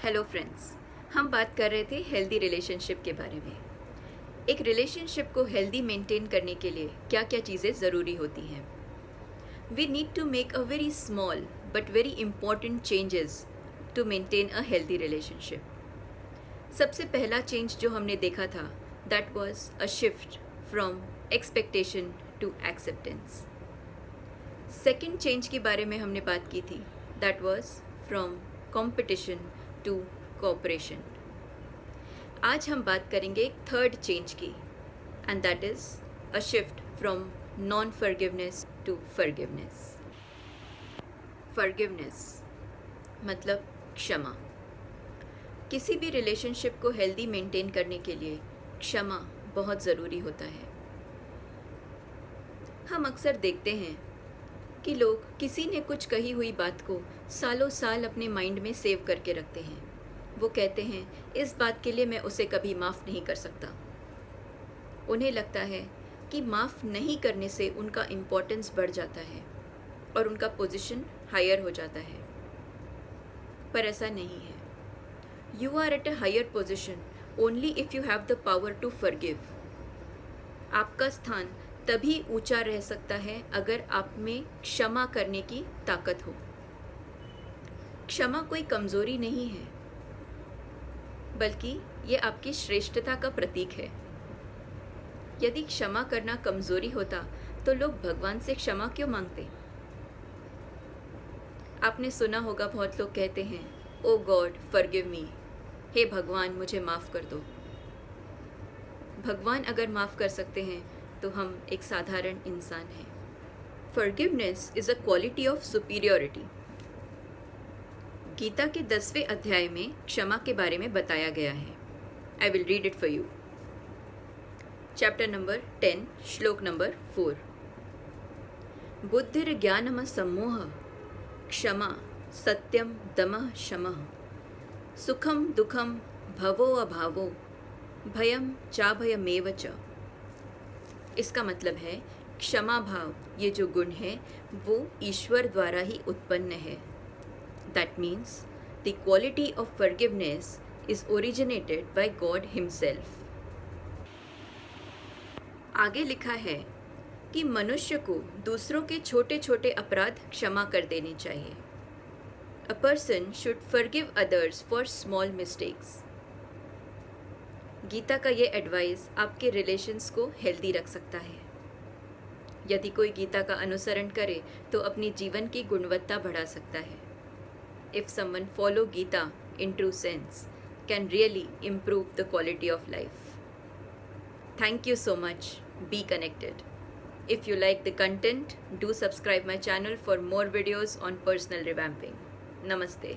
Hello friends, हम बात कर रहे थे हेल्दी रिलेशनशिप के बारे में। एक रिलेशनशिप को हेल्दी मेंटेन करने के लिए क्या क्या चीज़ें ज़रूरी होती हैं। We need to make a very small but very important changes to maintain a healthy relationship. सबसे पहला चेंज जो हमने देखा था that was a shift from expectation to acceptance. Second change के बारे में हमने बात की थी that was from competition to cooperation. आज हम बात करेंगे एक थर्ड चेंज की and that is a shift from non forgiveness to forgiveness. Forgiveness मतलब क्षमा। किसी भी रिलेशनशिप को हेल्दी मेंटेन करने के लिए क्षमा बहुत ज़रूरी होता है। हम अक्सर देखते हैं कि लोग किसी ने कुछ कही हुई बात को सालों साल अपने माइंड में सेव करके रखते हैं। वो कहते हैं इस बात के लिए मैं उसे कभी माफ़ नहीं कर सकता। उन्हें लगता है कि माफ़ नहीं करने से उनका इम्पोर्टेंस बढ़ जाता है और उनका पोजीशन हायर हो जाता है, पर ऐसा नहीं है। You are at a higher position only if you have the power to forgive. आपका स्थान तभी ऊंचा रह सकता है अगर आप में क्षमा करने की ताकत हो। क्षमा कोई कमज़ोरी नहीं है, बल्कि ये आपकी श्रेष्ठता का प्रतीक है। यदि क्षमा करना कमज़ोरी होता तो लोग भगवान से क्षमा क्यों मांगते? आपने सुना होगा बहुत लोग कहते हैं ओ गॉड फॉरगिव मी, हे भगवान मुझे माफ़ कर दो। भगवान अगर माफ़ कर सकते हैं तो हम एक साधारण इंसान हैं। Forgiveness is a quality of superiority. Gita के 10वें अध्याय में क्षमा के बारे में बताया गया है। I will read it for you. Chapter number 10 श्लोक नंबर 4। बुद्धिर ज्ञानम सम्मोह क्षमा सत्यम दमः शमः सुखम दुखम भवो अभावो भयम चाभयमेव च। इसका मतलब है क्षमा भाव ये जो गुण है वो ईश्वर द्वारा ही उत्पन्न है। That means the quality of forgiveness is originated by God himself. आगे लिखा है कि मनुष्य को दूसरों के छोटे छोटे अपराध क्षमा कर देने चाहिए। A person should forgive others for small mistakes. Gita का ये एडवाइस आपके रिलेशंस को हेल्दी रख सकता है। यदि कोई गीता का अनुसरण करे तो अपनी जीवन की गुणवत्ता बढ़ा सकता है। If someone follow Gita in true sense can really improve the quality of life. Thank you so much. Be connected. If you like the content, do subscribe my channel for more videos on personal revamping. Namaste.